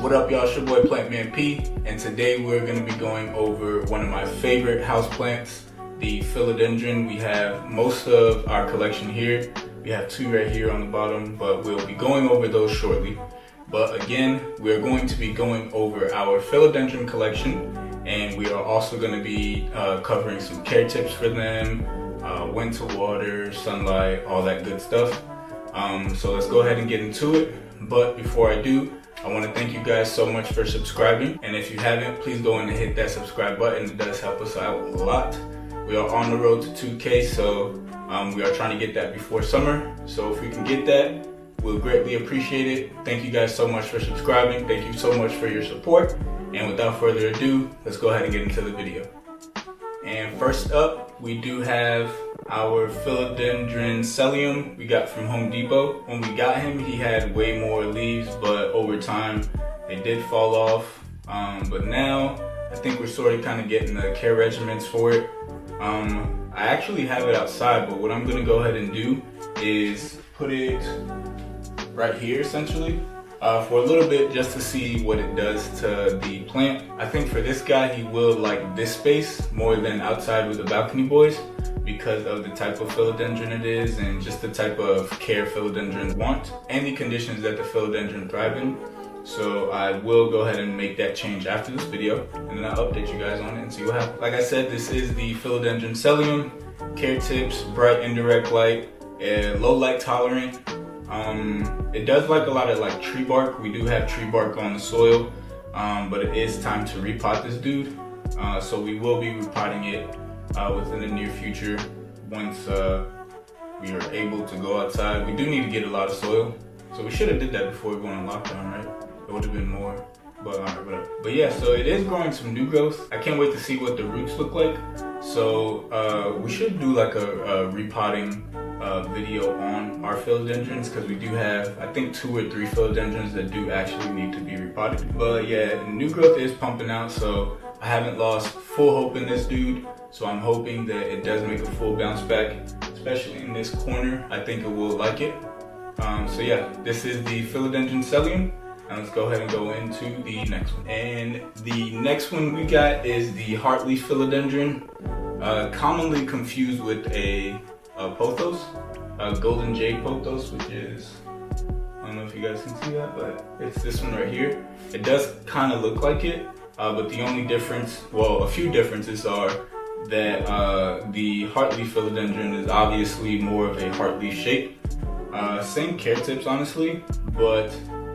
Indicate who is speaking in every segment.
Speaker 1: What up, y'all? It's your boy Plantman P, and today we're going to be going over one of my favorite houseplants, the Philodendron. We have most of our collection here. We have two right here on the bottom, but we'll be going over those shortly. But again, we're going to be going over our Philodendron collection, and we are also going to be covering some care tips for them, when to water, sunlight, all that good stuff. So let's go ahead and get into it. But before I do, I want to thank you guys so much for subscribing. And if you haven't, please go in and hit that subscribe button. It does help us out a lot. We are on the road to 2K, so we are trying to get that before summer. So if we can get that, we'll greatly appreciate it. Thank you guys so much for subscribing. Thank you so much for your support. And without further ado, let's go ahead and get into the video. And first up, we do have our Philodendron Psyllium we got from Home Depot. When we got him, he had way more leaves, but over time they did fall off. But now I think we're sort of kind of getting the care regimens for it. I actually have it outside, but what I'm going to go ahead and do is put it right here essentially for a little bit, just to see what it does to the plant. I think for this guy, he will like this space more than outside with the balcony boys, because of the type of philodendron it is and just the type of care philodendrons want and the conditions that the philodendron thrive in. So I will go ahead and make that change after this video, and then I'll update you guys on it and see what happens. Like I said, this is the Philodendron Psyllium. Care tips: bright indirect light, low light tolerant. It does like a lot of like tree bark. We do have tree bark on the soil, but it is time to repot this dude. So we will be repotting it within the near future once we are able to go outside. We do need to get a lot of soil, so we should have did that before we went on lockdown, right? It would have been more, but alright, whatever. But yeah, so it is growing some new growth. I can't wait to see what the roots look like. So we should do like a repotting video on our philodendrons, because we do have, I think, 2 or 3 philodendrons that do actually need to be repotted. But yeah, new growth is pumping out, so I haven't lost full hope in this dude. So I'm hoping that it does make a full bounce back, especially in this corner. I think it will like it. So yeah, this is the Philodendron Psyllium. And let's go ahead and go into the next one. And the next one we got is the Hartley Philodendron, commonly confused with a pothos, a golden jade pothos, which is, I don't know if you guys can see that, but it's this one right here. It does kind of look like it, but the only difference, well, a few differences are that the Hartley Philodendron is obviously more of a heart leaf shape. Same care tips, honestly, but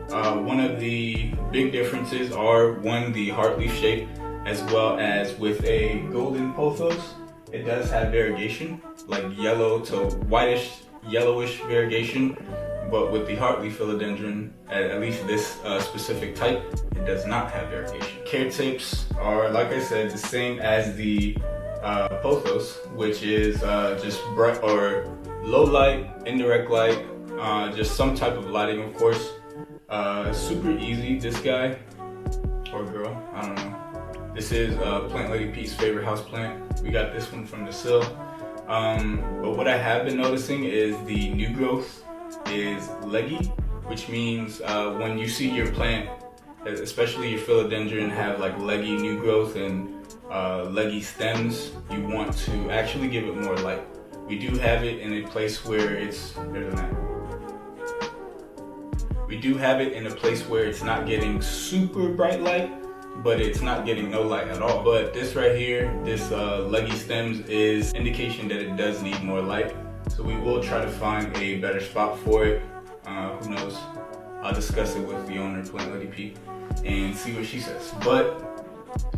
Speaker 1: one of the big differences are, one, the heart leaf shape, as well as with a golden pothos, it does have variegation, like yellow to whitish, yellowish variegation. But with the Hartley Philodendron, at least this specific type, it does not have variegation. Care tips are, like I said, the same as the pothos, which is just bright or low light, indirect light, just some type of lighting, of course. Super easy, this guy or girl, I don't know. This is Plant Lady P's favorite house plant. We got this one from the sill. But what I have been noticing is the new growth is leggy, which means when you see your plant, especially your philodendron, have like leggy new growth and leggy stems, you want to actually give it more light. We do have it in a place where it's, we do have it in a place where it's not getting super bright light, but it's not getting no light at all. But this right here, this leggy stems, is indication that it does need more light. So we will try to find a better spot for it. Who knows? I'll discuss it with the owner, Plant Lady P, and see what she says. But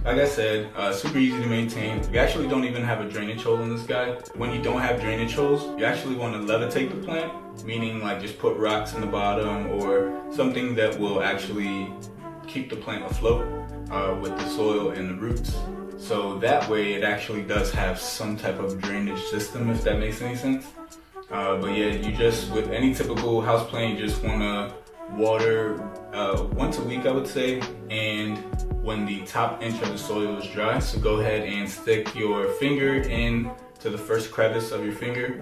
Speaker 1: like I said, super easy to maintain. We actually don't even have a drainage hole in this guy. When you don't have drainage holes, you actually want to levitate the plant, meaning like just put rocks in the bottom or something that will actually keep the plant afloat with the soil and the roots. So that way it actually does have some type of drainage system, if that makes any sense. But yeah, you just, with any typical house plant, you just want to water once a week, I would say, and when the top inch of the soil is dry. So go ahead and stick your finger in to the first crevice of your finger,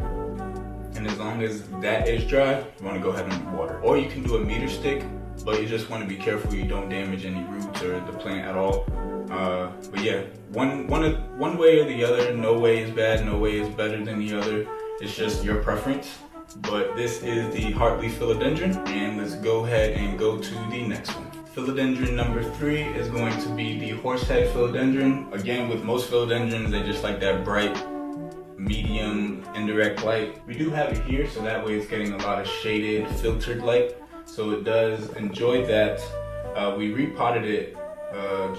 Speaker 1: and as long as that is dry, you want to go ahead and water. Or you can do a meter stick, but you just want to be careful you don't damage any roots or the plant at all. But yeah, one way or the other. No way is bad, no way is better than the other. It's just your preference. But this is the Hartley Philodendron, and let's go ahead and go to the next one. Philodendron number 3 is going to be the Horsehead Philodendron. Again, with most philodendrons, they just like that bright, medium, indirect light. We do have it here, so that way it's getting a lot of shaded, filtered light. So it does enjoy that. We repotted it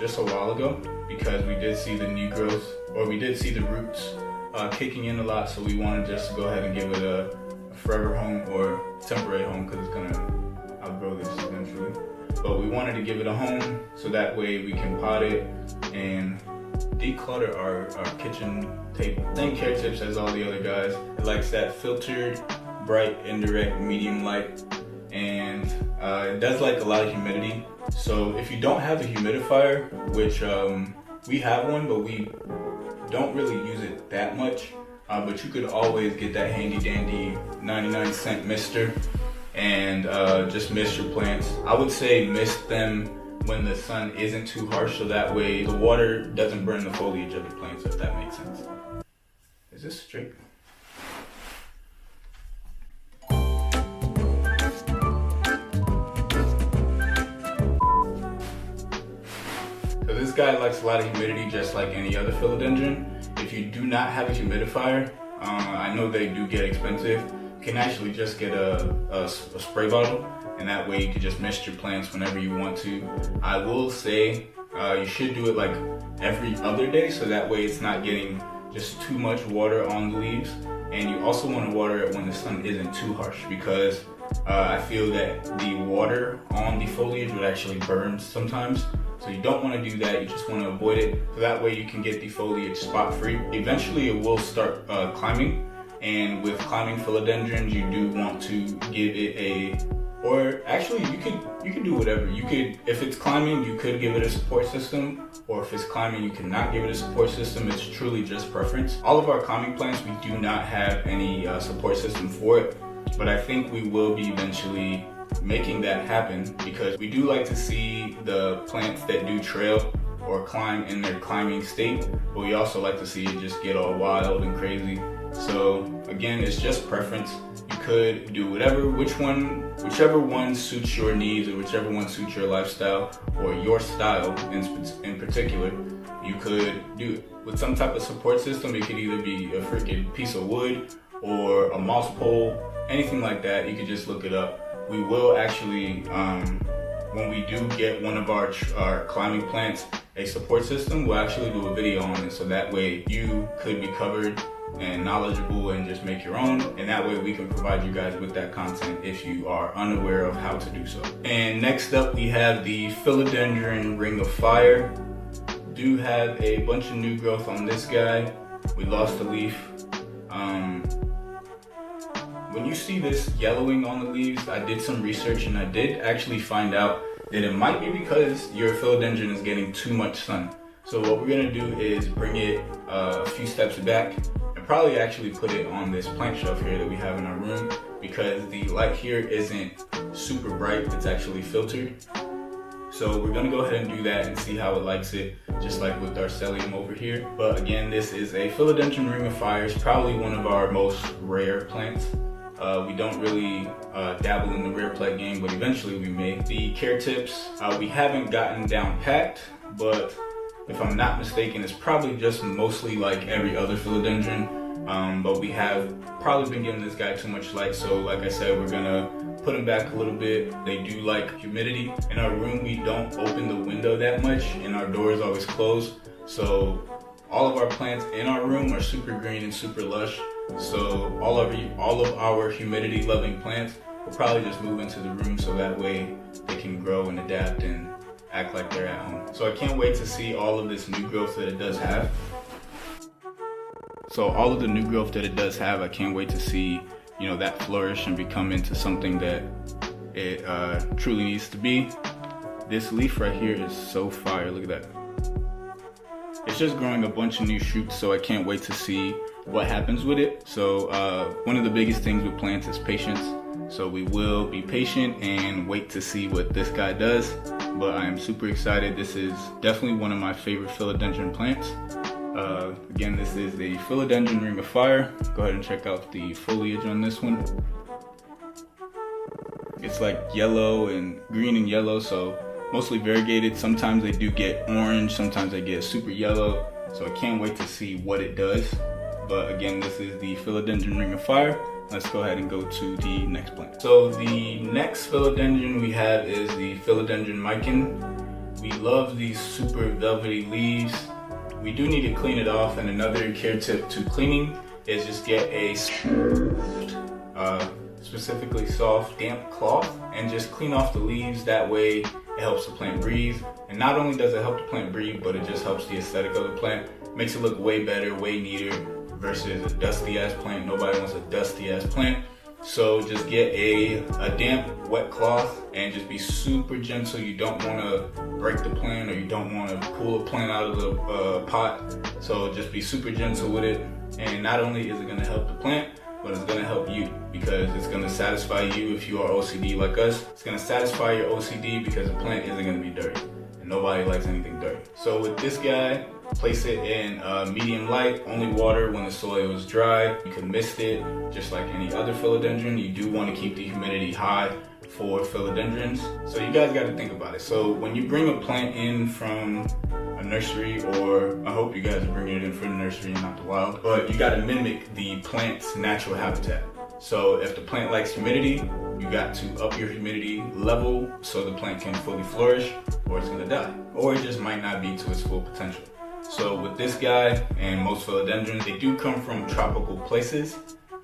Speaker 1: just a while ago because we did see the new growth, or we did see the roots kicking in a lot. So we wanted just to go ahead and give it a forever home or temporary home, because it's gonna outgrow this eventually. But we wanted to give it a home so that way we can pot it and declutter our kitchen table. Same care tips as all the other guys. It likes that filtered, bright, indirect, medium light, and it does like a lot of humidity. So if you don't have a humidifier, which we have one, but we don't really use it that much, but you could always get that handy dandy 99-cent mister and just mist your plants. I would say mist them when the sun isn't too harsh, so that way the water doesn't burn the foliage of the plants, if that makes sense. Is this straight? So this guy likes a lot of humidity, just like any other philodendron. If you do not have a humidifier, I know they do get expensive. You can actually just get a spray bottle, and that way you can just mist your plants whenever you want to. I will say you should do it like every other day, so that way it's not getting just too much water on the leaves. And you also want to water it when the sun isn't too harsh, because I feel that the water on the foliage would actually burn sometimes. So you don't want to do that, you just want to avoid it. So that way you can get the foliage spot free. Eventually it will start climbing, and with climbing philodendrons you do want to give it or actually you could do whatever. You could, if it's climbing, you could give it a support system, or if it's climbing, you cannot give it a support system. It's truly just preference. All of our climbing plants, we do not have any support system for it, but I think we will be eventually making that happen, because we do like to see the plants that do trail or climb in their climbing state, but we also like to see it just get all wild and crazy. So again, it's just preference. You could do whichever one suits your needs, or whichever one suits your lifestyle or your style in particular. You could do it with some type of support system. It could either be a freaking piece of wood or a moss pole, anything like that. You could just look it up. We will actually, when we do get one of our climbing plants a support system, we'll actually do a video on it, so that way you could be covered and knowledgeable and just make your own, and that way we can provide you guys with that content if you are unaware of how to do so. And next up we have the Philodendron Ring of Fire. Do have a bunch of new growth on this guy. We lost a leaf. When you see this yellowing on the leaves, I did some research and I did actually find out that it might be because your philodendron is getting too much sun. So what we're gonna do is bring it a few steps back and probably actually put it on this plant shelf here that we have in our room, because the light here isn't super bright, it's actually filtered. So we're gonna go ahead and do that and see how it likes it, just like with our Celium over here. But again, this is a Philodendron Ring of Fire. It's probably one of our most rare plants. We don't really dabble in the rare plant game, but eventually we may. The care tips, we haven't gotten down packed, but if I'm not mistaken, it's probably just mostly like every other philodendron, but we have probably been giving this guy too much light. So like I said, we're gonna put him back a little bit. They do like humidity. In our room, we don't open the window that much, and our door is always closed. So all of our plants in our room are super green and super lush. So all of our humidity loving plants will probably just move into the room, so that way they can grow and adapt and act like they're at home. So I can't wait to see all of this new growth that it does have. I can't wait to see, you know, that flourish and become into something that it truly needs to be. This leaf right here is so fire, look at that. It's just growing a bunch of new shoots, so I can't wait to see what happens with it. So one of the biggest things with plants is patience. So we will be patient and wait to see what this guy does. But I am super excited. This is definitely one of my favorite philodendron plants. Again, this is the Philodendron Ring of Fire. Go ahead and check out the foliage on this one. It's like yellow and green and yellow, so mostly variegated. Sometimes they do get orange, sometimes they get super yellow. So I can't wait to see what it does. But again, this is the Philodendron Ring of Fire. Let's go ahead and go to the next plant. So the next philodendron we have is the Philodendron Mikan. We love these super velvety leaves. We do need to clean it off, and another care tip to cleaning is just get a specifically soft, damp cloth and just clean off the leaves. That way it helps the plant breathe. And not only does it help the plant breathe, but it just helps the aesthetic of the plant. Makes it look way better, way neater versus a dusty ass plant. Nobody wants a dusty ass plant. So just get a damp, wet cloth and just be super gentle. You don't want to break the plant, or you don't want to pull a plant out of the pot. So just be super gentle with it. And not only is it going to help the plant, but it's going to help you, because it's going to satisfy you if you are OCD like us. It's going to satisfy your OCD because the plant isn't going to be dirty. And nobody likes anything dirty. So with this guy, place it in medium light, only water when the soil is dry. You can mist it just like any other philodendron. You do want to keep the humidity high for philodendrons. So you guys got to think about it. So when you bring a plant in from a nursery, or I hope you guys are bringing it in from the nursery and not the wild, but you got to mimic the plant's natural habitat. So if the plant likes humidity, you got to up your humidity level so the plant can fully flourish, or it's going to die, or it just might not be to its full potential. So with this guy and most philodendrons, they do come from tropical places.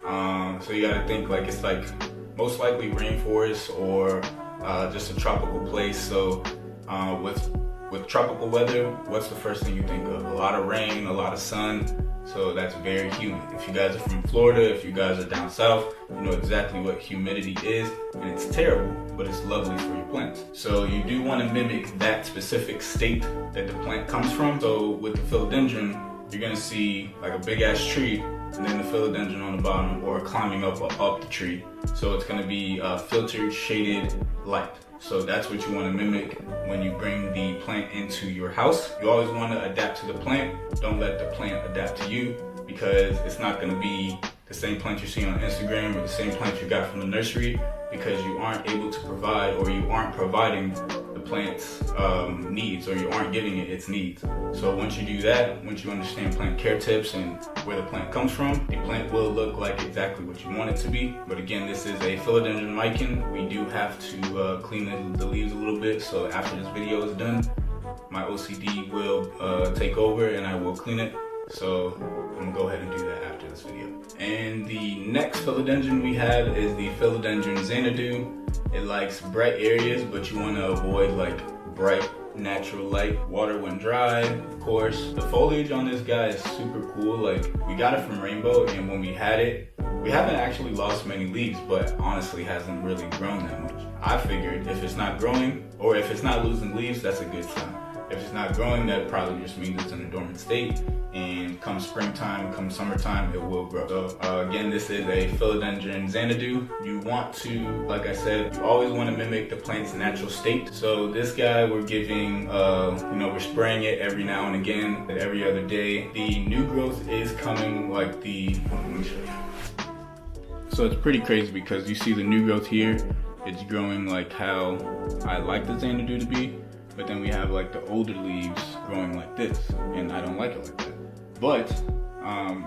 Speaker 1: So you gotta think like it's like most likely rainforest or just a tropical place. So with tropical weather, what's the first thing you think of? A lot of rain, a lot of sun. So that's very humid. If you guys are from Florida, if you guys are down south, you know exactly what humidity is, and it's terrible, but it's lovely for your plants. So you do want to mimic that specific state that the plant comes from. So with the philodendron, you're gonna see like a big ass tree, and then the philodendron on the bottom, or climbing up the tree. So it's gonna be filtered, shaded light. So that's what you want to mimic when you bring the plant into your house. You always want to adapt to the plant. Don't let the plant adapt to you, because it's not going to be the same plant you see on Instagram or the same plant you got from the nursery, because you aren't able to provide, or you aren't providing the plant's needs, or you aren't giving it its needs. So once you do that, once you understand plant care tips and where the plant comes from, the plant will look like exactly what you want it to be. But again, this is a Philodendron Mikan. We do have to clean the leaves a little bit. So after this video is done, my OCD will take over and I will clean it. So I'm gonna go ahead and do that after this video. And the next philodendron we have is the Philodendron Xanadu. It likes bright areas, but you want to avoid like bright natural light. Water when dry, of course. The foliage on this guy is super cool. Like, we got it from Rainbow, and when we had it, we haven't actually lost many leaves, but honestly hasn't really grown that much. I figured if it's not growing, or if it's not losing leaves, that's a good sign. If it's not growing, that probably just means it's in a dormant state, and come springtime, come summertime, it will grow. So again, this is a Philodendron Xanadu. You want to, like I said, you always want to mimic the plant's natural state. So this guy, we're giving, we're spraying it every now and again, every other day. The new growth is coming like let me show you. So it's pretty crazy because you see the new growth here, it's growing like how I like the Xanadu to be. But then we have like the older leaves growing like this, and I don't like it like that. But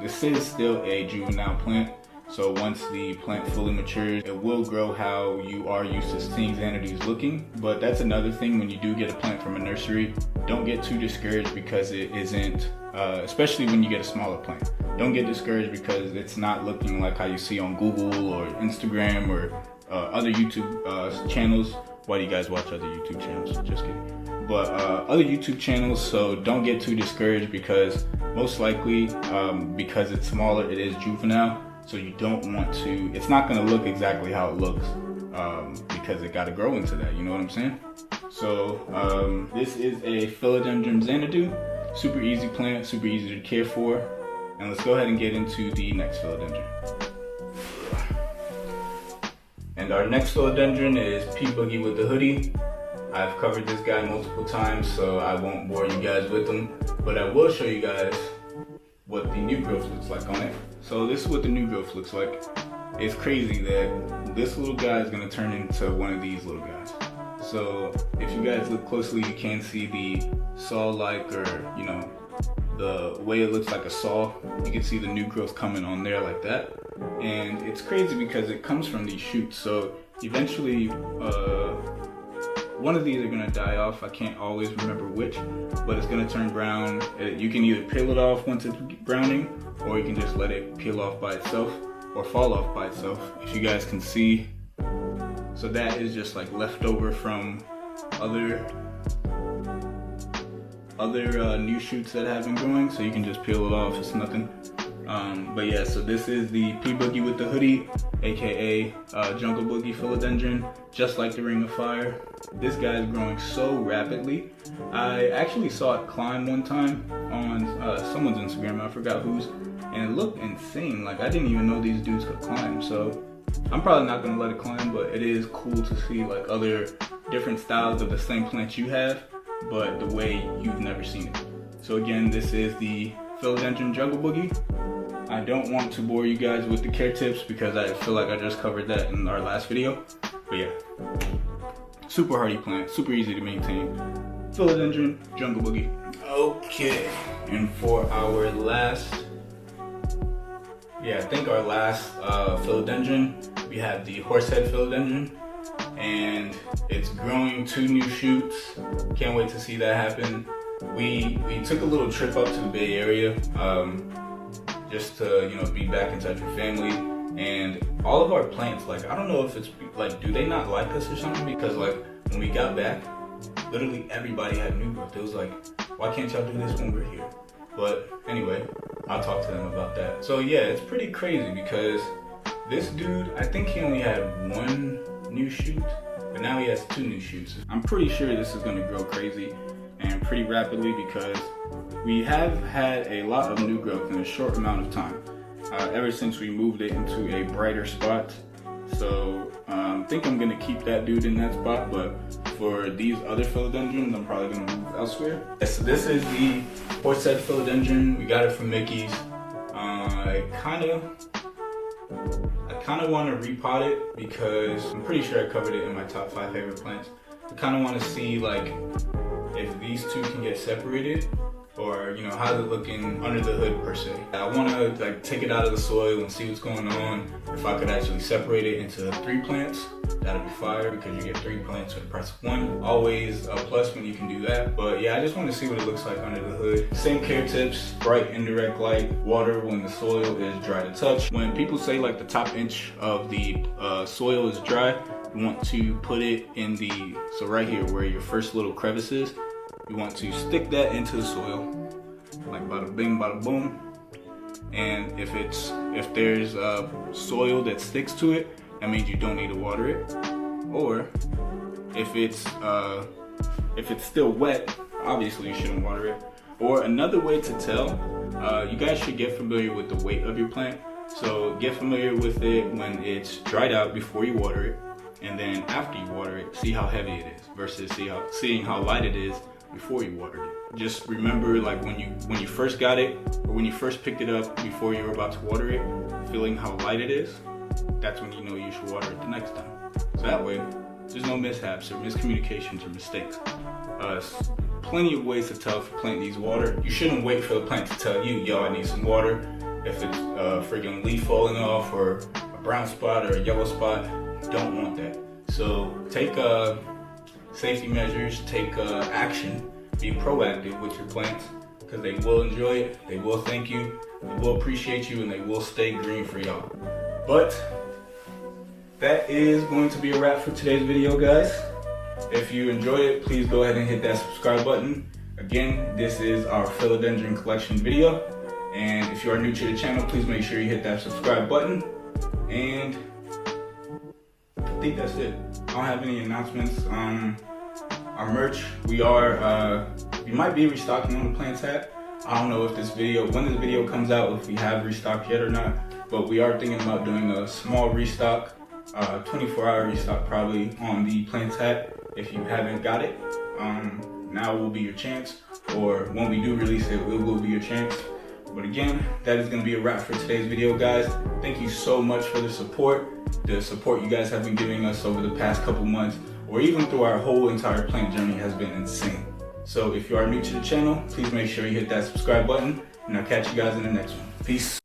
Speaker 1: this is still a juvenile plant, so once the plant fully matures, it will grow how you are used to seeing Xanadus looking. But that's another thing, when you do get a plant from a nursery, don't get too discouraged because it isn't, especially when you get a smaller plant. Don't get discouraged because it's not looking like how you see on Google or Instagram or other YouTube channels. Why do you guys watch other YouTube channels? Just kidding. But other YouTube channels, so don't get too discouraged because most likely, because it's smaller, it is juvenile. So you don't want to, it's not gonna look exactly how it looks because it gotta grow into that, you know what I'm saying? So this is a Philodendron Xanadu. Super easy plant, super easy to care for. And let's go ahead and get into the next philodendron. And And our next philodendron is P Boogie with the hoodie. I've covered this guy multiple times, so I won't bore you guys with him, but I will show you guys what the new growth looks like on it. So this is what the new growth looks like. It's crazy that this little guy is gonna turn into one of these little guys. So if you guys look closely, you can see the saw-like, or you know, the way it looks like a saw. You can see the new growth coming on there like that. And it's crazy because it comes from these shoots. So eventually, one of these are gonna die off. I can't always remember which, but it's gonna turn brown. You can either peel it off once it's browning, or you can just let it peel off by itself or fall off by itself. If you guys can see, so that is just like leftover from other new shoots that have been growing. So you can just peel it off. It's nothing. But yeah, so this is the P Boogie with the hoodie, aka Jungle Boogie Philodendron, just like the Ring of Fire. This guy is growing so rapidly. I actually saw it climb one time on someone's Instagram, I forgot whose, and it looked insane. Like, I didn't even know these dudes could climb. So I'm probably not gonna let it climb, but it is cool to see like other different styles of the same plant you have, but the way you've never seen it. So again, this is the Philodendron Jungle Boogie. I don't want to bore you guys with the care tips because I feel like I just covered that in our last video. But yeah, super hardy plant, super easy to maintain. Philodendron Jungle Boogie. Okay, and for our last, I think our last philodendron, we have the Horsehead Philodendron, and it's growing 2 new shoots. Can't wait to see that happen. We took a little trip up to the Bay Area, just to, you know, be back in touch with family. And all of our plants, like, I don't know if it's like, do they not like us or something? Because like when we got back, literally everybody had new growth. It was like, why can't y'all do this when we're here? But anyway, I'll talk to them about that. So yeah, it's pretty crazy because this dude, I think he only had 1 new shoot, but now he has 2 new shoots. I'm pretty sure this is gonna grow crazy and pretty rapidly because we have had a lot of new growth in a short amount of time, ever since we moved it into a brighter spot. So I think I'm gonna keep that dude in that spot, but for these other philodendrons, I'm probably gonna move elsewhere. So this is the Horsehead Philodendron. We got it from Mickey's. I kind of want to repot it because I'm pretty sure I covered it in my top 5 favorite plants. I kind of want to see like if these two can get separated, or you know, how's it looking under the hood per se. I want to like take it out of the soil and see what's going on. If I could actually separate it into 3 plants, that'd be fire because you get 3 plants for the price of 1. Always a plus when you can do that. But yeah, I just want to see what it looks like under the hood. Same care tips: bright indirect light, water when the soil is dry to touch. When people say like the top inch of the soil is dry, you want to put it in the, so right here where your first little crevice is, you want to stick that into the soil, like bada bing, bada boom. And if there's soil that sticks to it, that means you don't need to water it. Or if it's still wet, obviously you shouldn't water it. Or another way to tell, you guys should get familiar with the weight of your plant. So get familiar with it when it's dried out before you water it, and then after you water it, see how heavy it is versus seeing how light it is before you watered it. Just remember, like when you first got it, or when you first picked it up before you were about to water it, feeling how light it is, that's when you know you should water it the next time. So that way, there's no mishaps or miscommunications or mistakes. Plenty of ways to tell if a plant needs water. You shouldn't wait for the plant to tell you, yo, I need some water. If it's a friggin' leaf falling off, or a brown spot or a yellow spot, you don't want that. So take safety measures, take action, be proactive with your plants, because they will enjoy it, they will thank you, they will appreciate you, and they will stay green for y'all. But that is going to be a wrap for today's video, guys. If you enjoyed it, please go ahead and hit that subscribe button. Again, this is our Philodendron collection video, and if you are new to the channel, please make sure you hit that subscribe button. And I think that's it. I don't have any announcements. Our merch, we might be restocking on the plants hat. I don't know if when this video comes out, if we have restocked yet or not, but we are thinking about doing a small restock 24-hour restock probably on the plant hat if you haven't got it. Now will be your chance, or when we do release it, it will be your chance. But again, that is going to be a wrap for today's video, guys. Thank you so much for the support you guys have been giving us over the past couple months, or even through our whole entire plant journey has been insane. So if you are new to the channel, please make sure you hit that subscribe button, and I'll catch you guys in the next one. Peace.